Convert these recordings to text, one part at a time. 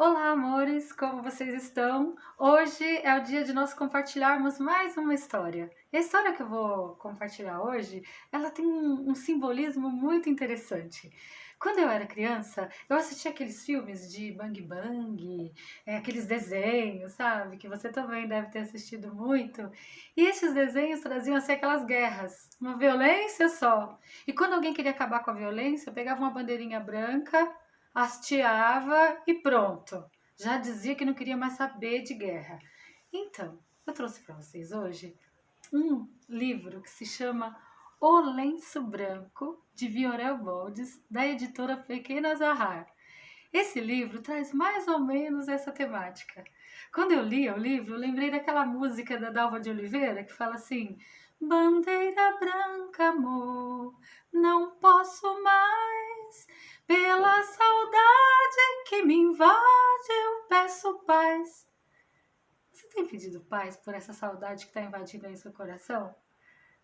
Olá, amores, como vocês estão? Hoje é o dia de nós compartilharmos mais uma história. E a história que eu vou compartilhar hoje, ela tem um simbolismo muito interessante. Quando eu era criança, eu assistia aqueles filmes de Bang Bang, aqueles desenhos, sabe? Que você também deve ter assistido muito. E esses desenhos traziam assim aquelas guerras, uma violência só. E quando alguém queria acabar com a violência, pegava uma bandeirinha branca, hasteava e pronto. Já dizia que não queria mais saber de guerra. Então, eu trouxe para vocês hoje um livro que se chama O Lenço Branco, de Viorel Boldes, da editora Pequena Zahar. Esse livro traz mais ou menos essa temática. Quando eu li o livro, eu lembrei daquela música da Dalva de Oliveira que fala assim: bandeira branca, amor, não posso mais, pela saudade que me invade, eu peço paz. Você tem pedido paz por essa saudade que está invadindo aí seu coração?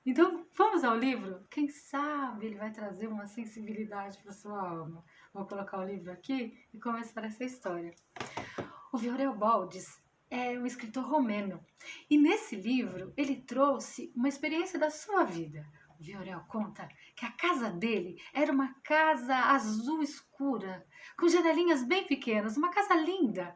Então, vamos ao livro? Quem sabe ele vai trazer uma sensibilidade para sua alma. Vou colocar o livro aqui e começar essa história. O Viorel Boldes é um escritor romeno e nesse livro ele trouxe uma experiência da sua vida. O Viorel conta que a casa dele era uma casa azul escura, com janelinhas bem pequenas, uma casa linda.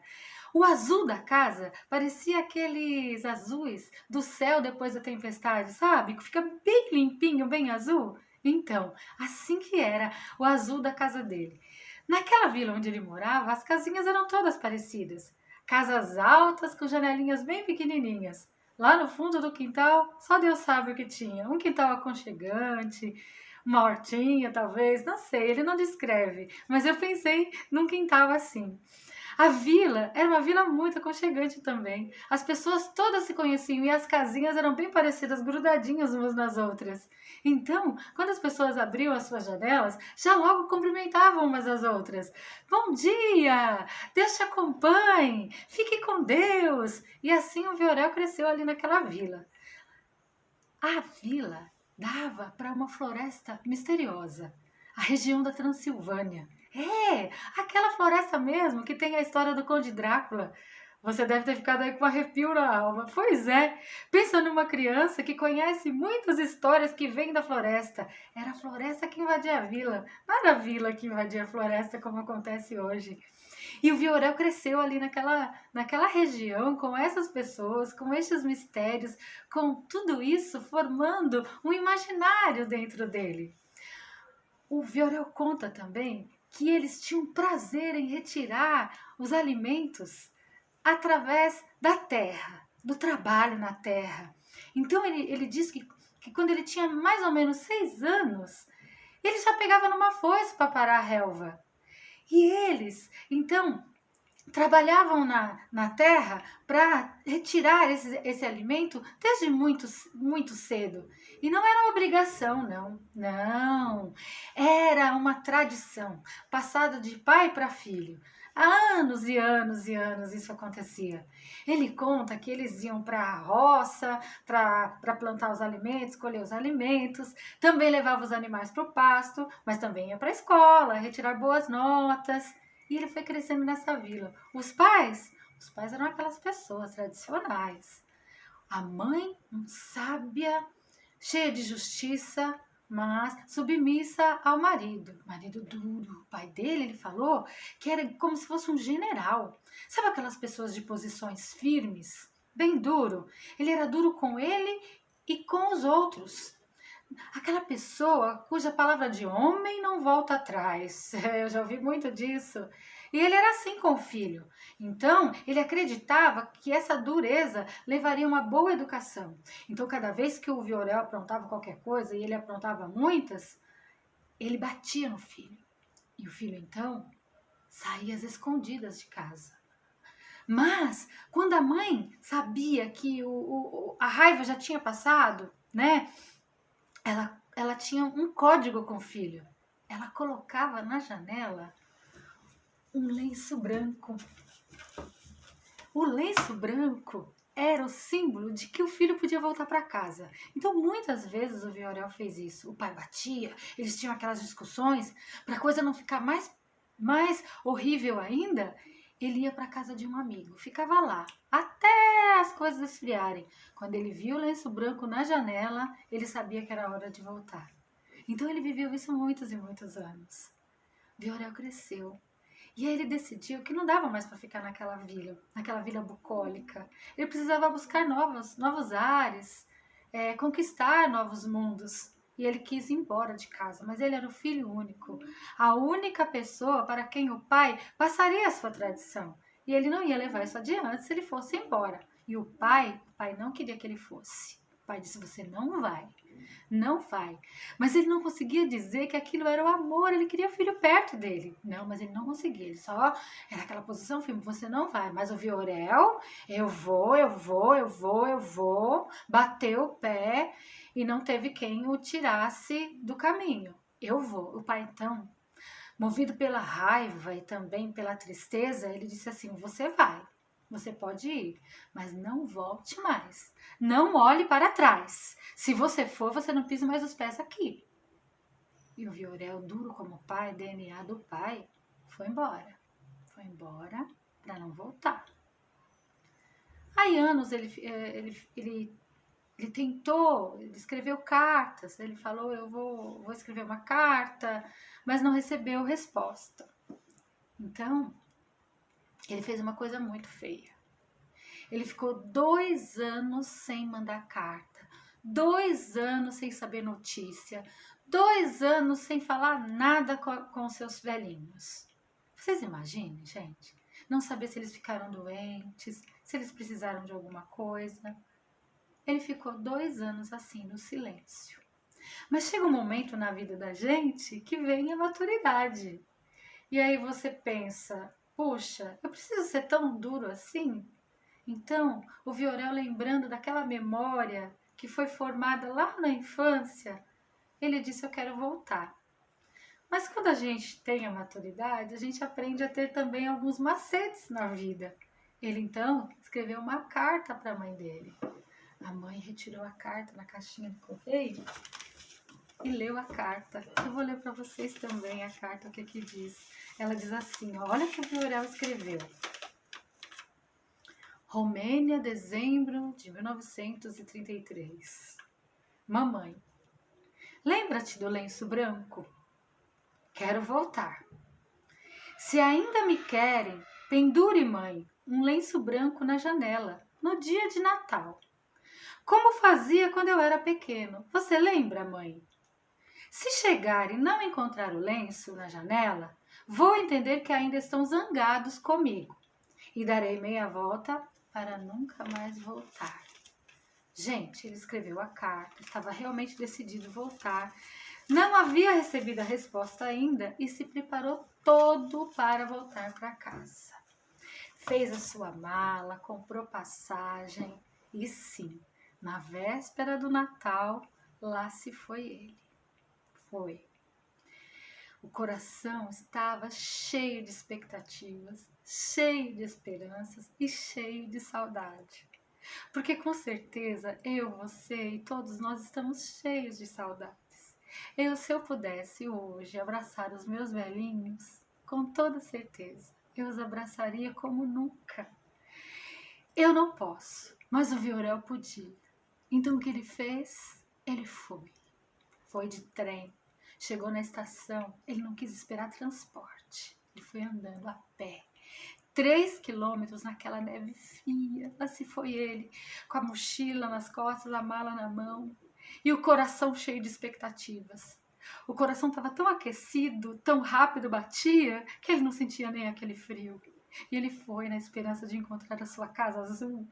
O azul da casa parecia aqueles azuis do céu depois da tempestade, sabe? Que fica bem limpinho, bem azul. Então, assim que era o azul da casa dele. Naquela vila onde ele morava, as casinhas eram todas parecidas. Casas altas com janelinhas bem pequenininhas. Lá no fundo do quintal, só Deus sabe o que tinha. Um quintal aconchegante, uma hortinha talvez, não sei, ele não descreve. Mas eu pensei num quintal assim. A vila era uma vila muito aconchegante também. As pessoas todas se conheciam e as casinhas eram bem parecidas, grudadinhas umas nas outras. Então, quando as pessoas abriam as suas janelas, já logo cumprimentavam umas às outras. Bom dia! Deus te acompanhe! Fique com Deus! E assim o Viorel cresceu ali naquela vila. A vila dava para uma floresta misteriosa, a região da Transilvânia. Aquela floresta mesmo que tem a história do Conde Drácula. Você deve ter ficado aí com um arrepio na alma. Pois é, pensa numa criança que conhece muitas histórias que vêm da floresta. Era a floresta que invadia a vila, não era a vila que invadia a floresta como acontece hoje. E o Viorel cresceu ali naquela região, com essas pessoas, com estes mistérios, com tudo isso formando um imaginário dentro dele. O Viorel conta também que eles tinham prazer em retirar os alimentos através da terra, do trabalho na terra. Então ele diz que quando ele tinha mais ou menos 6 anos, ele já pegava numa foice para parar a relva. E eles, então, trabalhavam na terra para retirar esse alimento desde muito cedo. E não era uma obrigação, não. Não. Era uma tradição passada de pai para filho. Há anos e anos e anos isso acontecia. Ele conta que eles iam para a roça para plantar os alimentos, colher os alimentos, também levava os animais para o pasto, mas também ia para a escola, retirar boas notas. E ele foi crescendo nessa vila. Os pais eram aquelas pessoas tradicionais. A mãe, sábia, cheia de justiça, mas submissa ao marido. Marido duro. O pai dele, ele falou que era como se fosse um general. Sabe aquelas pessoas de posições firmes? Bem duro. Ele era duro com ele e com os outros. Aquela pessoa cuja palavra de homem não volta atrás. Eu já ouvi muito disso. E ele era assim com o filho. Então, ele acreditava que essa dureza levaria a uma boa educação. Então, cada vez que o Viorel aprontava qualquer coisa, e ele aprontava muitas, ele batia no filho. E o filho, então, saía às escondidas de casa. Mas, quando a mãe sabia que a raiva já tinha passado, né? Ela tinha um código com o filho. Ela colocava na janela um lenço branco. O lenço branco era o símbolo de que o filho podia voltar para casa. Então, muitas vezes o Viorel fez isso. O pai batia, eles tinham aquelas discussões, para a coisa não ficar mais horrível ainda. ele ia para a casa de um amigo, ficava lá, até as coisas esfriarem. Quando ele viu o lenço branco na janela, ele sabia que era hora de voltar. Então ele viveu isso muitos e muitos anos. Viorel cresceu. E aí ele decidiu que não dava mais para ficar naquela vila bucólica. Ele precisava buscar novos ares, conquistar novos mundos. E ele quis ir embora de casa, mas ele era o filho único, a única pessoa para quem o pai passaria a sua tradição. E ele não ia levar isso adiante se ele fosse embora. E o pai não queria que ele fosse. O pai disse: você não vai. Não vai. Mas ele não conseguia dizer que aquilo era o amor, ele queria o filho perto dele. Não, mas ele não conseguia, ele só era aquela posição firme: você não vai. Mas o Viorel, eu vou, bateu o pé e não teve quem o tirasse do caminho. Eu vou. O pai, então, movido pela raiva e também pela tristeza, ele disse assim: você vai. Você pode ir, mas não volte mais. Não olhe para trás. Se você for, você não pisa mais os pés aqui. E o Viorel, duro como o pai, DNA do pai, foi embora. Foi embora para não voltar. Há anos ele tentou, ele escreveu cartas. Ele falou: eu vou escrever uma carta, mas não recebeu resposta. Então, ele fez uma coisa muito feia. Ele ficou 2 anos sem mandar carta, 2 anos sem saber notícia, 2 anos sem falar nada com seus velhinhos. Vocês imaginem, gente? Não saber se eles ficaram doentes, se eles precisaram de alguma coisa. Ele ficou 2 anos assim, no silêncio. Mas chega um momento na vida da gente que vem a maturidade. E aí você pensa: puxa, eu preciso ser tão duro assim? Então, o Viorel, lembrando daquela memória que foi formada lá na infância, ele disse: eu quero voltar. Mas quando a gente tem a maturidade, a gente aprende a ter também alguns macetes na vida. Ele então escreveu uma carta para a mãe dele. A mãe retirou a carta na caixinha do correio e leu a carta. Eu vou ler para vocês também a carta, o que aqui diz. Ela diz assim: olha o que o Viorel escreveu. Romênia, dezembro de 1933. Mamãe, lembra-te do lenço branco? Quero voltar. Se ainda me querem, pendure, mãe, um lenço branco na janela, no dia de Natal. Como fazia quando eu era pequeno. Você lembra, mãe? Se chegar e não encontrar o lenço na janela, vou entender que ainda estão zangados comigo e darei meia volta para nunca mais voltar. Gente, ele escreveu a carta, estava realmente decidido voltar. Não havia recebido a resposta ainda e se preparou todo para voltar para casa. Fez a sua mala, comprou passagem e sim, na véspera do Natal, lá se foi ele. Foi. O coração estava cheio de expectativas, cheio de esperanças e cheio de saudade. Porque com certeza eu, você e todos nós estamos cheios de saudades. Se eu pudesse hoje abraçar os meus velhinhos, com toda certeza, eu os abraçaria como nunca. Eu não posso, mas o Viorel podia. Então o que ele fez? Ele foi. Foi de trem. Chegou na estação, ele não quis esperar transporte. Ele foi andando a pé. 3 quilômetros naquela neve fria. Lá se foi ele, com a mochila nas costas, a mala na mão. E o coração cheio de expectativas. O coração estava tão aquecido, tão rápido batia, que ele não sentia nem aquele frio. E ele foi na esperança de encontrar a sua casa azul,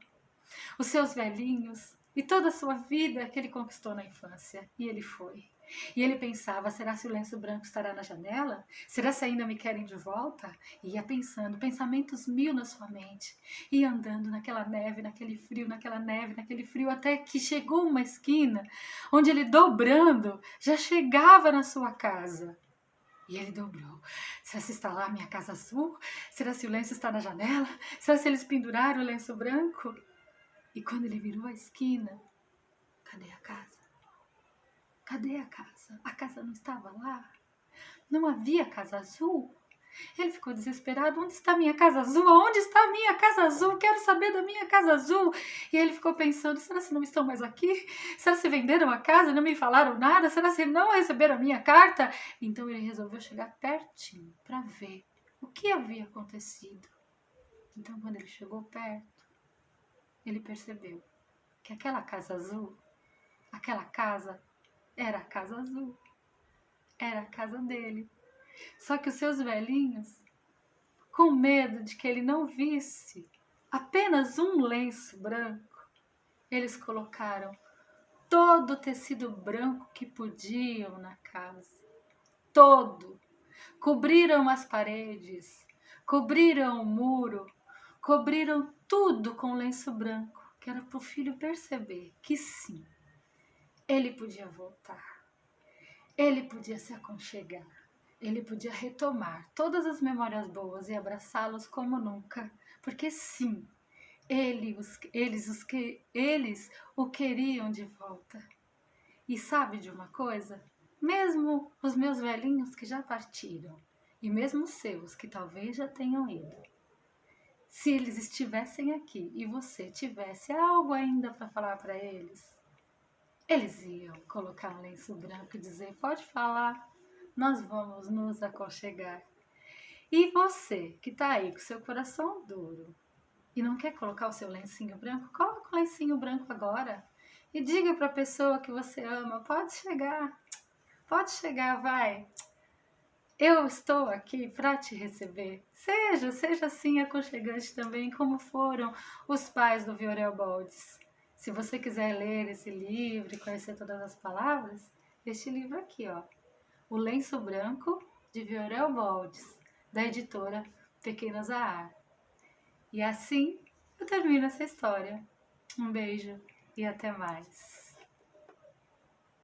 os seus velhinhos e toda a sua vida que ele conquistou na infância. E ele foi. E ele pensava: será se o lenço branco estará na janela? Será se ainda me querem de volta? E ia pensando, pensamentos mil na sua mente. Ia andando naquela neve, naquele frio, naquela neve, naquele frio, até que chegou uma esquina, onde ele, dobrando, já chegava na sua casa. E ele dobrou. Será se está lá a minha casa azul? Será se o lenço está na janela? Será se eles penduraram o lenço branco? E quando ele virou a esquina, cadê a casa? Cadê a casa? A casa não estava lá? Não havia casa azul? Ele ficou desesperado. Onde está a minha casa azul? Onde está a minha casa azul? Quero saber da minha casa azul. E ele ficou pensando, será que não estão mais aqui? Será que venderam a casa e não me falaram nada? Será que não receberam a minha carta? Então ele resolveu chegar pertinho para ver o que havia acontecido. Então quando ele chegou perto, ele percebeu que aquela casa azul, aquela casa era a casa azul. Era a casa dele. Só que os seus velhinhos, com medo de que ele não visse apenas um lenço branco, eles colocaram todo o tecido branco que podiam na casa. Todo. Cobriram as paredes, cobriram o muro, cobriram tudo com lenço branco, que era para o filho perceber que sim, ele podia voltar. Ele podia se aconchegar, ele podia retomar todas as memórias boas e abraçá-los como nunca, porque sim, eles o queriam de volta. E sabe de uma coisa? Mesmo os meus velhinhos que já partiram, e mesmo os seus que talvez já tenham ido, se eles estivessem aqui e você tivesse algo ainda para falar para eles, eles iam colocar um lenço branco e dizer, pode falar, nós vamos nos aconchegar. E você que está aí com seu coração duro e não quer colocar o seu lencinho branco, coloca o lencinho branco agora. E diga para a pessoa que você ama, pode chegar, vai. Eu estou aqui para te receber. Seja assim aconchegante também, como foram os pais do Viorel Boldes. Se você quiser ler esse livro e conhecer todas as palavras, este livro aqui, ó. O Lenço Branco, de Viorel Boldes, da editora Pequena Zahar. E assim eu termino essa história. Um beijo e até mais.